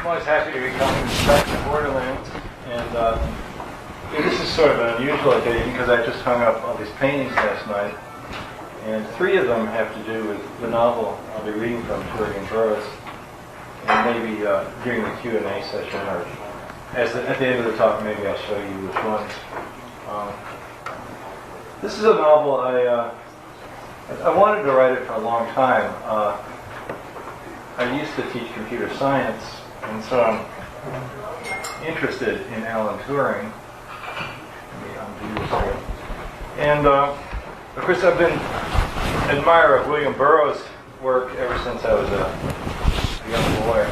I'm always happy to be coming back to Borderlands, and this is sort of an unusual occasion because I just hung up all these paintings last night, and 3 of them have to do with the novel I'll be reading from, TURING and BURROUghs, and maybe during the Q&A session, or at the end of the talk, maybe I'll show you which ones. This is a novel I wanted to write it for a long time. I used to teach computer science, and so I'm interested in Alan Turing. And of course, I've been an admirer of William Burroughs' work ever since I was a young boy.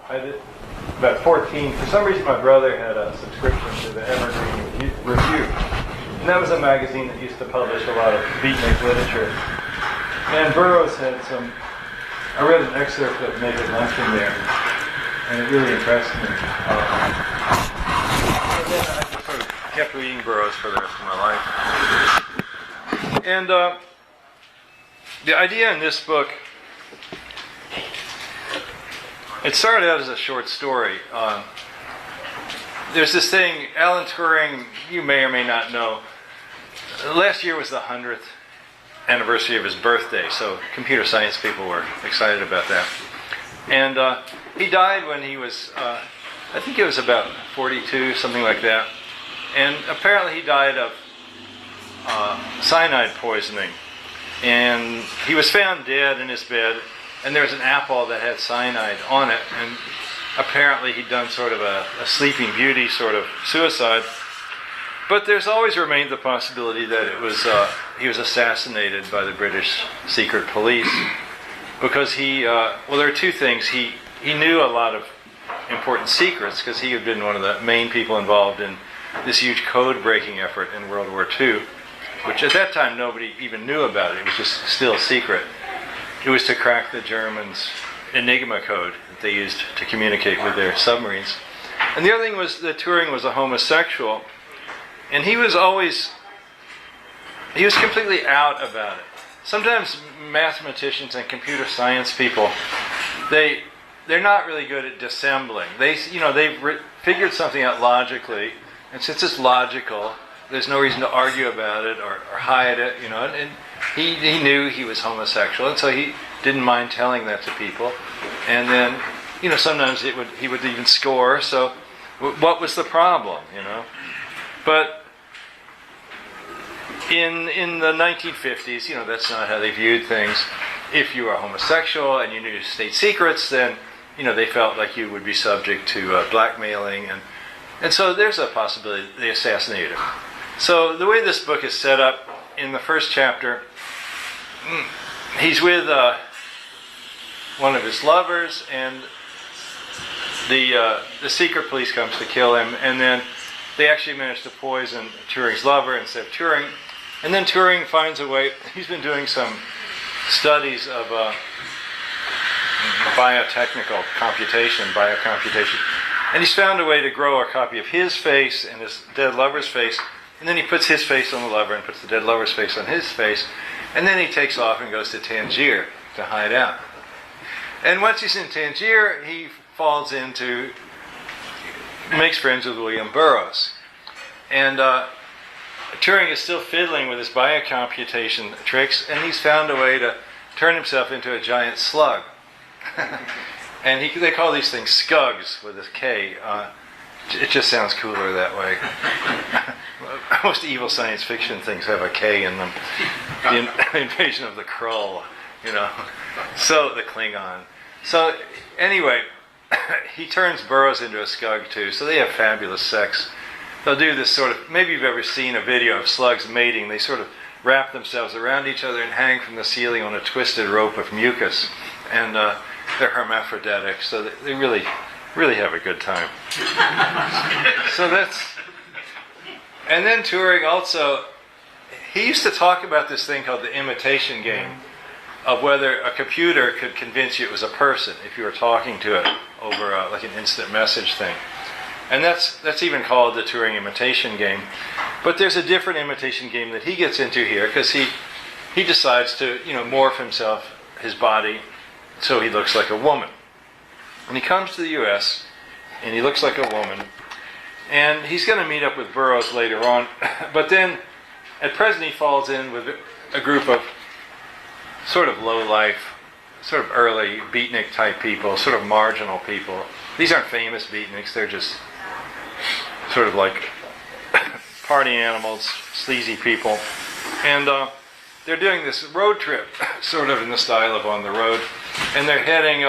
I did about 14. For some reason, my brother had a subscription to the Evergreen Review, and that was a magazine that used to publish a lot of beatnik literature. And Burroughs had some. I read an excerpt of Naked Luncheon there, and it really impressed me. And then I just sort of kept reading Burroughs for the rest of my life. And the idea in this book, it started out as a short story. There's this thing, Alan Turing, you may or may not know, last year was the 100th anniversary of his birthday, so computer science people were excited about that. And he died when he was, I think it was about 42, something like that. And apparently he died of cyanide poisoning. And he was found dead in his bed, and there was an apple that had cyanide on it, and apparently he'd done sort of a Sleeping Beauty sort of suicide. But there's always remained the possibility that it was he was assassinated by the British secret police, because well, there are 2 things. He knew a lot of important secrets, because he had been one of the main people involved in this huge code-breaking effort in World War II, which at that time nobody even knew about it. It was just still secret. It was to crack the Germans' Enigma code that they used to communicate with their submarines. And the other thing was that Turing was a homosexual. And he was completely out about it. Sometimes mathematicians and computer science people, they're not really good at dissembling. They've figured something out logically, and since it's logical, there's no reason to argue about it or hide it, And he knew he was homosexual, and so he didn't mind telling that to people. And then, sometimes he would even score. So, what was the problem, But in the 1950s, that's not how they viewed things. If you were homosexual and you knew state secrets, then, they felt like you would be subject to blackmailing. And so there's a possibility they assassinated him. So the way this book is set up, in the first chapter, he's with one of his lovers, and the secret police comes to kill him, and then they actually manage to poison Turing's lover instead of Turing. And then Turing finds a way. He's been doing some studies of biotechnical computation, biocomputation. And he's found a way to grow a copy of his face and his dead lover's face. And then he puts his face on the lover and puts the dead lover's face on his face. And then he takes off and goes to Tangier to hide out. And once he's in Tangier, he makes friends with William Burroughs. And Turing is still fiddling with his biocomputation tricks, and he's found a way to turn himself into a giant slug. And they call these things skugs with a K. It just sounds cooler that way. Most evil science fiction things have a K in them. The invasion of the Krull, So the Klingon. So anyway, he turns Burroughs into a skug too, so they have fabulous sex. They'll do this sort of, maybe you've ever seen a video of slugs mating. They sort of wrap themselves around each other and hang from the ceiling on a twisted rope of mucus. And they're hermaphroditic, so they really, really have a good time. So and then Turing also, he used to talk about this thing called the imitation game, of whether a computer could convince you it was a person if you were talking to it over like an instant message thing. And that's even called the Turing imitation game. But there's a different imitation game that he gets into here, because he decides to morph his body so he looks like a woman. And he comes to the U.S., and he looks like a woman, and he's going to meet up with Burroughs later on, but then at present he falls in with a group of sort of low-life, sort of early beatnik type people, sort of marginal people. These aren't famous beatniks, they're just sort of like party animals, sleazy people. And they're doing this road trip, sort of in the style of On the Road, and they're heading,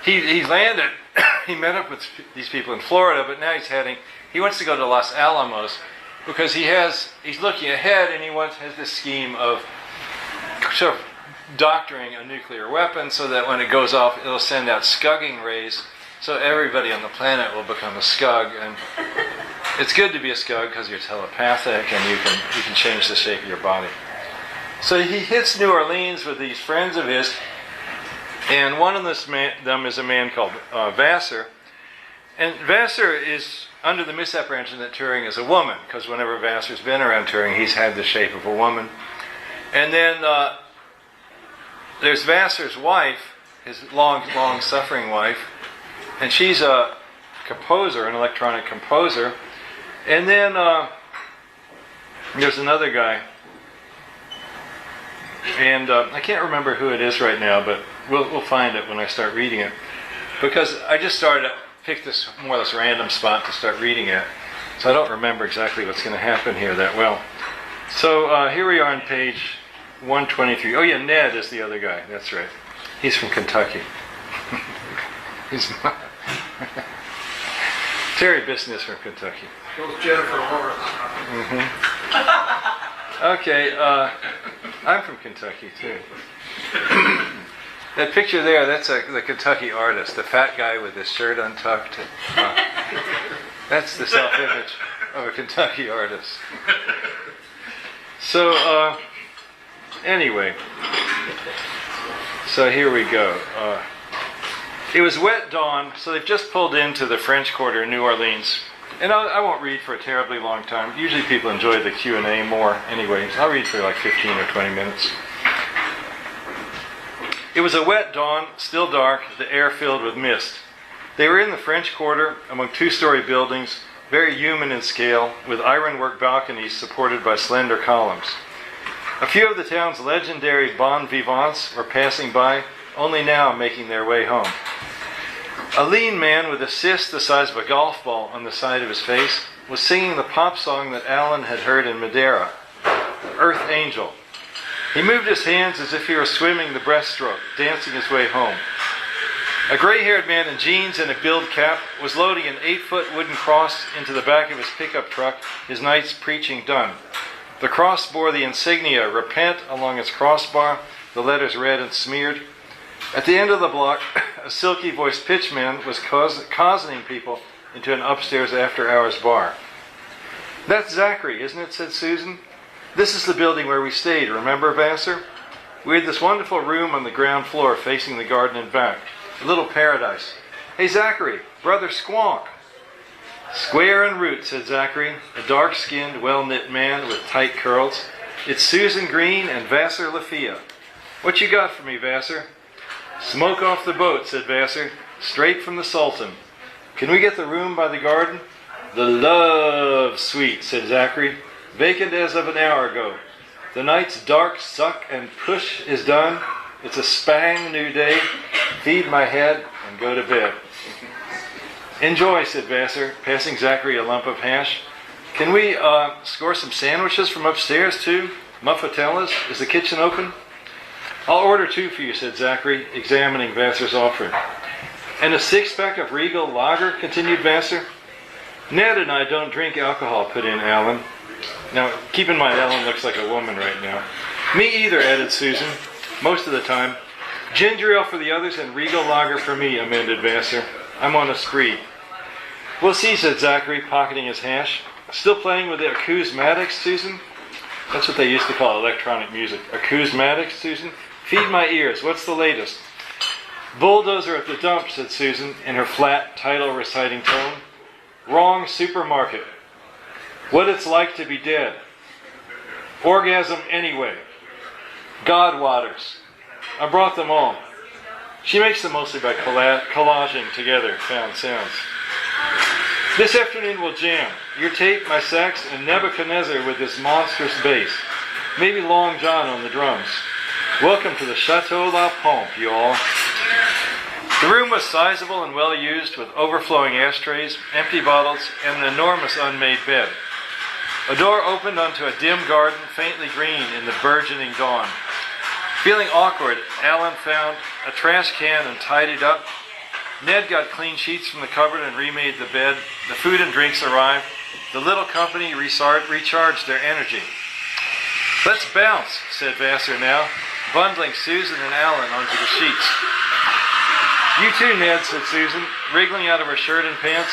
he landed, he met up with these people in Florida, but now he wants to go to Los Alamos because he's looking ahead and has this scheme of sort of doctoring a nuclear weapon so that when it goes off, it'll send out scugging rays so everybody on the planet will become a scug. And it's good to be a scug because you're telepathic and you can change the shape of your body. So he hits New Orleans with these friends of his, and one of them is a man called Vassar. And Vassar is under the misapprehension that Turing is a woman, because whenever Vassar's been around Turing, he's had the shape of a woman. And then there's Vassar's wife, his long-suffering wife, and she's a composer, an electronic composer. And then there's another guy, and I can't remember who it is right now, but we'll find it when I start reading it, because I just picked this more or less random spot to start reading it, so I don't remember exactly what's going to happen here that well. So here we are on page 123. Oh yeah, Ned is the other guy. That's right. He's from Kentucky. He's Terry Bisson is from Kentucky. So is Jennifer Lawrence. Mm-hmm. Okay, I'm from Kentucky too. That picture there, that's the Kentucky artist, the fat guy with his shirt untucked. That's the self-image of a Kentucky artist. So, anyway, so here we go. It was wet dawn, so they've just pulled into the French Quarter in New Orleans. And I won't read for a terribly long time. Usually people enjoy the Q&A more anyway. So I'll read for like 15 or 20 minutes. It was a wet dawn, still dark, the air filled with mist. They were in the French Quarter, among two-story buildings, very human in scale, with ironwork balconies supported by slender columns. A few of the town's legendary bon vivants were passing by, only now making their way home. A lean man with a cyst the size of a golf ball on the side of his face was singing the pop song that Alan had heard in Madeira, Earth Angel. He moved his hands as if he were swimming the breaststroke, dancing his way home. A gray-haired man in jeans and a billed cap was loading an 8-foot wooden cross into the back of his pickup truck, his night's preaching done. The cross bore the insignia Repent along its crossbar, the letters red and smeared. At the end of the block, a silky-voiced pitchman was cozening people into an upstairs after-hours bar. "That's Zachary, isn't it?" said Susan. "This is the building where we stayed, remember, Vassar? We had this wonderful room on the ground floor facing the garden and back. A little paradise. Hey, Zachary, brother Squonk." "Square and root," said Zachary, a dark-skinned, well-knit man with tight curls. "It's Susan Green and Vassar Lafia. What you got for me, Vassar?" "Smoke off the boat," said Vassar, "straight from the Sultan. Can we get the room by the garden?" "The love suite," said Zachary, "vacant as of an hour ago. The night's dark suck and push is done. It's a spang new day. Feed my head and go to bed." "Enjoy," said Vassar, passing Zachary a lump of hash. "Can we score some sandwiches from upstairs too? Muffatellas? Is the kitchen open?" "I'll order 2 for you," said Zachary, examining Vassar's offering. "And a 6-pack of Regal Lager," continued Vassar. "Ned and I don't drink alcohol," put in Alan. Now, keep in mind, Alan looks like a woman right now. "Me either," added Susan. "Most of the time. Ginger ale for the others and Regal Lager for me," amended Vassar. "I'm on a spree." "We'll see," said Zachary, pocketing his hash. "Still playing with the acousmatics, Susan?" That's what they used to call electronic music. Acousmatics, Susan? "Feed my ears. What's the latest?" "Bulldozer at the dump," said Susan, in her flat, title-reciting tone. "Wrong supermarket. What it's like to be dead. Orgasm anyway. God waters. I brought them all. She makes them mostly by collaging together found sounds. This afternoon we'll jam. Your tape, my sax, and Nebuchadnezzar with this monstrous bass. Maybe Long John on the drums. Welcome to the Chateau La Pompe, you all. The room was sizable and well used, with overflowing ashtrays, empty bottles, and an enormous unmade bed. A door opened onto a dim garden, faintly green in the burgeoning dawn. Feeling awkward, Alan found a trash can and tidied up. Ned got clean sheets from the cupboard and remade the bed. The food and drinks arrived. The little company recharged their energy. "Let's bounce," said Vassar now, bundling Susan and Alan onto the sheets. "You too, Ned," said Susan, wriggling out of her shirt and pants.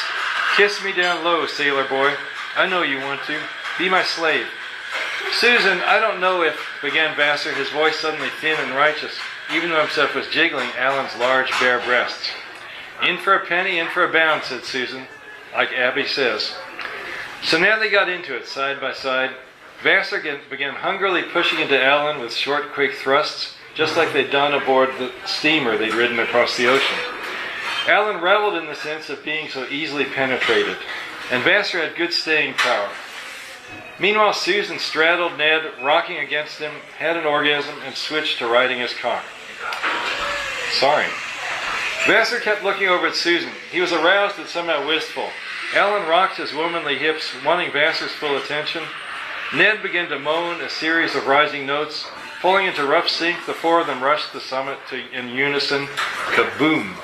"Kiss me down low, sailor boy. I know you want to. Be my slave." "Susan, I don't know if," began Vassar, his voice suddenly thin and righteous, even though himself was jiggling Alan's large bare breasts. "In for a penny, in for a bound," said Susan, like Abby says. So now they got into it, side by side. Vassar began hungrily pushing into Alan with short, quick thrusts, just like they'd done aboard the steamer they'd ridden across the ocean. Alan reveled in the sense of being so easily penetrated, and Vassar had good staying power. Meanwhile, Susan straddled Ned, rocking against him, had an orgasm, and switched to riding his cock. Sorry. Vassar kept looking over at Susan. He was aroused and somehow wistful. Alan rocked his womanly hips, wanting Vassar's full attention. Ned began to moan a series of rising notes. Pulling into rough sync, the four of them rushed the summit in unison. Kaboom!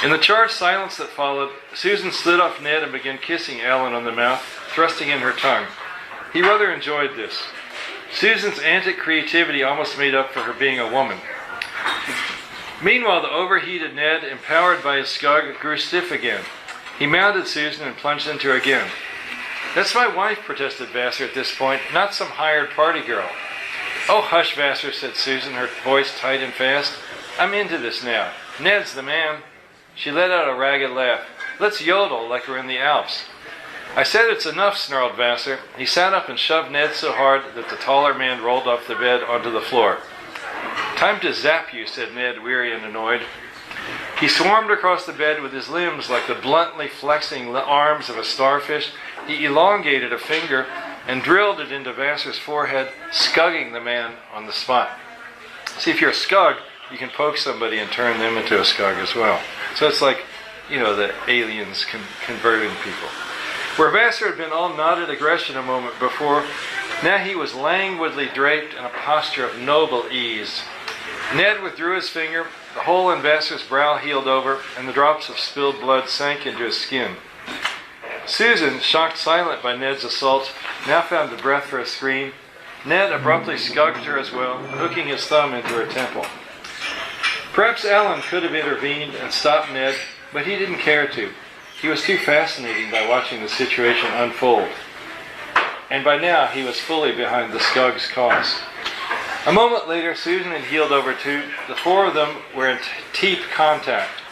In the charged silence that followed, Susan slid off Ned and began kissing Alan on the mouth, thrusting in her tongue. He rather enjoyed this. Susan's antic creativity almost made up for her being a woman. Meanwhile, the overheated Ned, empowered by his scug, grew stiff again. He mounted Susan and plunged into her again. "That's my wife," protested Vassar at this point, "not some hired party girl." "Oh, hush, Vassar," said Susan, her voice tight and fast. "I'm into this now. Ned's the man." She let out a ragged laugh. "Let's yodel like we're in the Alps." "I said it's enough," snarled Vassar. He sat up and shoved Ned so hard that the taller man rolled off the bed onto the floor. "Time to zap you," said Ned, weary and annoyed. He swarmed across the bed with his limbs like the bluntly flexing arms of a starfish. He elongated a finger and drilled it into Vassar's forehead, scugging the man on the spot. See, if you're a scug, you can poke somebody and turn them into a scug as well. So it's like, the aliens converting people. Where Vassar had been all knotted aggression a moment before, now he was languidly draped in a posture of noble ease. Ned withdrew his finger, the hole in Vassar's brow healed over, and the drops of spilled blood sank into his skin. Susan, shocked silent by Ned's assault, now found the breath for a scream. Ned abruptly scugged her as well, hooking his thumb into her temple. Perhaps Alan could have intervened and stopped Ned, but he didn't care to. He was too fascinated by watching the situation unfold. And by now he was fully behind the scug's cause. A moment later, Susan had healed over too. The four of them were in deep contact.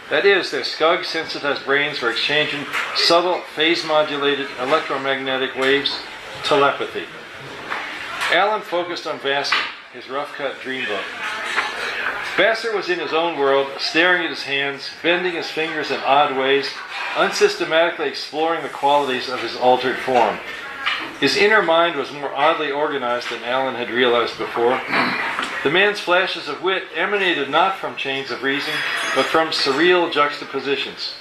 That is, their scug-sensitized brains were exchanging subtle, phase-modulated electromagnetic waves, telepathy. Alan focused on Vassar, his rough-cut dreamboat. Vassar was in his own world, staring at his hands, bending his fingers in odd ways, unsystematically exploring the qualities of his altered form. His inner mind was more oddly organized than Alan had realized before. The man's flashes of wit emanated not from chains of reason, but from surreal juxtapositions.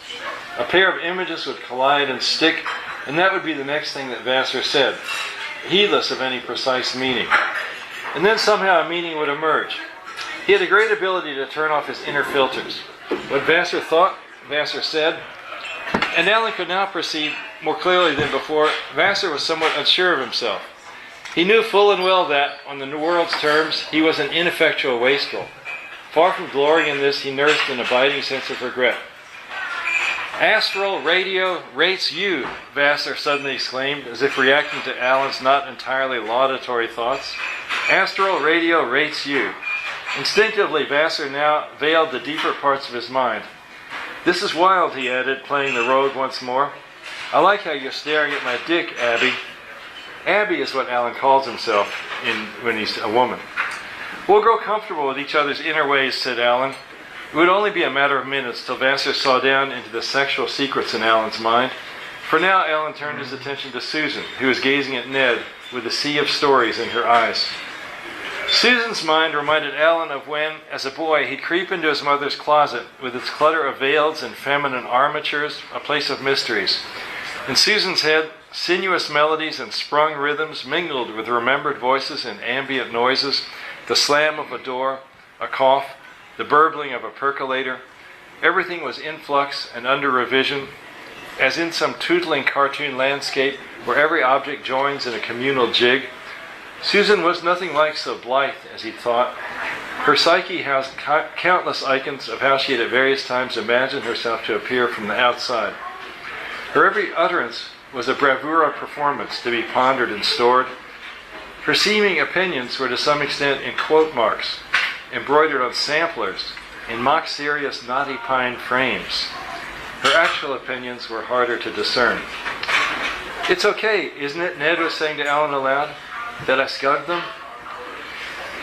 A pair of images would collide and stick, and that would be the next thing that Vassar said, heedless of any precise meaning. And then somehow a meaning would emerge. He had a great ability to turn off his inner filters. What Vassar thought, Vassar said, and Alan could now perceive more clearly than before, Vassar was somewhat unsure of himself. He knew full and well that, on the world's terms, he was an ineffectual wastrel. Far from glorying in this, he nursed an abiding sense of regret. "Astral radio rates you," Vassar suddenly exclaimed, as if reacting to Alan's not entirely laudatory thoughts. "Astral radio rates you." Instinctively, Vassar now veiled the deeper parts of his mind. "This is wild," he added, playing the rogue once more. "I like how you're staring at my dick, Abby." Abby is what Alan calls himself when he's a woman. We'll grow comfortable with each other's inner ways, said Alan. It would only be a matter of minutes till Vassar saw down into the sexual secrets in Alan's mind. For now, Alan turned his attention to Susan, who was gazing at Ned with a sea of stories in her eyes. Susan's mind reminded Alan of when, as a boy, he'd creep into his mother's closet with its clutter of veils and feminine armatures, a place of mysteries. In Susan's head, sinuous melodies and sprung rhythms mingled with remembered voices and ambient noises, the slam of a door, a cough, the burbling of a percolator. Everything was in flux and under revision, as in some tootling cartoon landscape where every object joins in a communal jig. Susan was nothing like so blithe as he thought. Her psyche housed countless icons of how she had at various times imagined herself to appear from the outside. Her every utterance was a bravura performance to be pondered and stored. Her seeming opinions were to some extent in quote marks, embroidered on samplers, in mock serious knotty pine frames. Her actual opinions were harder to discern. "It's okay, isn't it?" Ned was saying to Alan aloud, "that I scugged them?"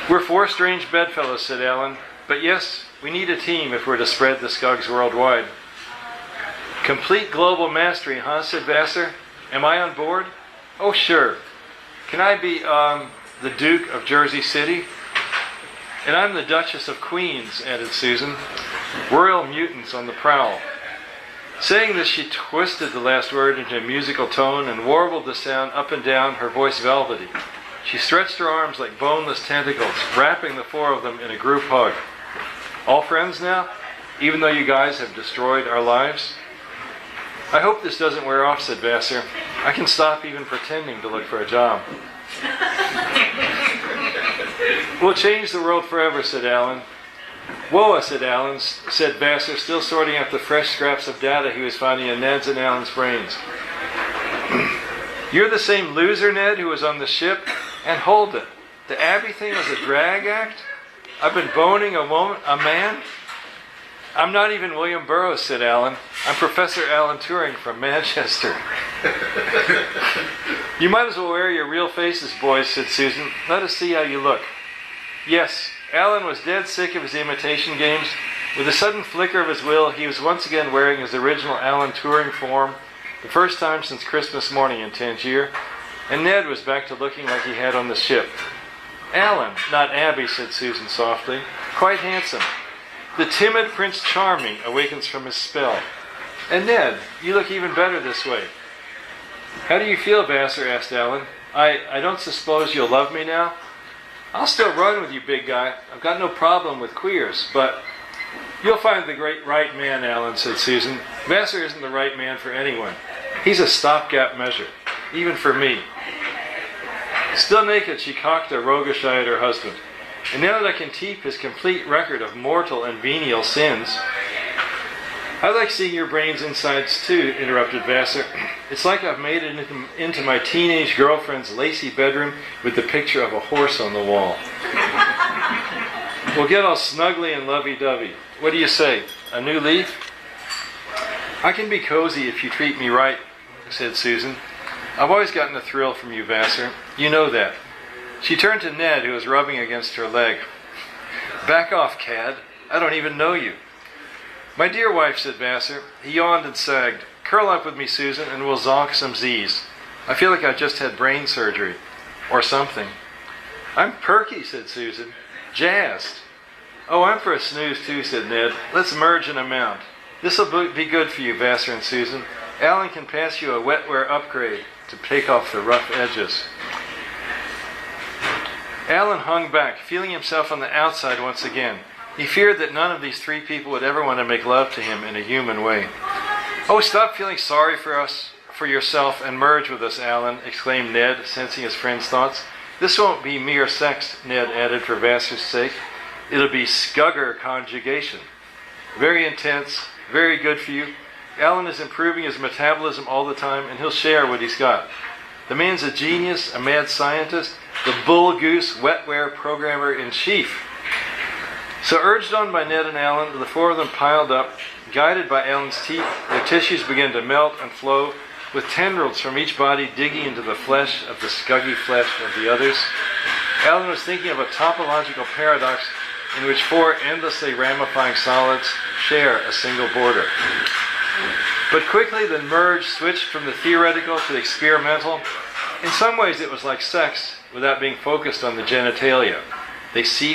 "We're four strange bedfellows," said Alan. "But yes, we need a team if we're to spread the scugs worldwide." "Complete global mastery, huh?" said Vassar. "Am I on board?" "Oh, sure. Can I be, the Duke of Jersey City?" "And I'm the Duchess of Queens," added Susan. "Royal mutants on the prowl." Saying this, she twisted the last word into a musical tone and warbled the sound up and down, her voice velvety. She stretched her arms like boneless tentacles, wrapping the four of them in a group hug. "All friends now? Even though you guys have destroyed our lives?" "I hope this doesn't wear off," said Vassar. "I can stop even pretending to look for a job." "We'll change the world forever," said Alan. "Whoa," said Vassar, still sorting out the fresh scraps of data he was finding in Ned's and Alan's brains. "You're the same loser, Ned, who was on the ship? And hold it, the Abbey thing was a drag act? I've been boning a man?" "I'm not even William Burroughs," said Alan. "I'm Professor Alan Turing from Manchester." "You might as well wear your real faces, boys," said Susan. "Let us see how you look." Yes, Alan was dead sick of his imitation games. With a sudden flicker of his will, he was once again wearing his original Alan Turing form, the first time since Christmas morning in Tangier, and Ned was back to looking like he had on the ship. "Alan, not Abby," said Susan softly. "Quite handsome. The timid Prince Charming awakens from his spell. And Ned, you look even better this way." "How do you feel, Vassar?" asked Alan. I don't suppose you'll love me now?" "I'll still run with you, big guy. I've got no problem with queers, but..." "You'll find the great right man, Alan," said Susan. "Vassar isn't the right man for anyone. He's a stopgap measure, even for me." Still naked, she cocked a roguish eye at her husband. "And now that I can keep his complete record of mortal and venial sins..." "I like seeing your brains insides too," interrupted Vassar. "It's like I've made it into my teenage girlfriend's lacy bedroom with the picture of a horse on the wall." "We'll get all snuggly and lovey-dovey. What do you say? A new leaf?" "I can be cozy if you treat me right," said Susan. "I've always gotten a thrill from you, Vassar. You know that." She turned to Ned, who was rubbing against her leg. "Back off, cad. I don't even know you." "My dear wife," said Vassar. He yawned and sagged. "Curl up with me, Susan, and we'll zonk some Z's. I feel like I've just had brain surgery. Or something." "I'm perky," said Susan. "Jazzed." "Oh, I'm for a snooze too," said Ned. "Let's merge in a mount. This'll be good for you, Vassar and Susan. Alan can pass you a wetware upgrade to take off the rough edges." Alan hung back, feeling himself on the outside once again. He feared that none of these three people would ever want to make love to him in a human way. "Oh, stop feeling sorry for yourself and merge with us, Alan," exclaimed Ned, sensing his friend's thoughts. "This won't be mere sex," Ned added for Vassar's sake. "It'll be scugger conjugation. Very intense, very good for you. Alan is improving his metabolism all the time, and he'll share what he's got. The man's a genius, a mad scientist, the bull goose wetware programmer-in-chief." So urged on by Ned and Alan, the four of them piled up. Guided by Alan's teeth, their tissues began to melt and flow, with tendrils from each body digging into the flesh of the scuggy flesh of the others. Alan was thinking of a topological paradox in which four endlessly ramifying solids share a single border. But quickly the merge switched from the theoretical to the experimental. In some ways it was like sex without being focused on the genitalia. They seep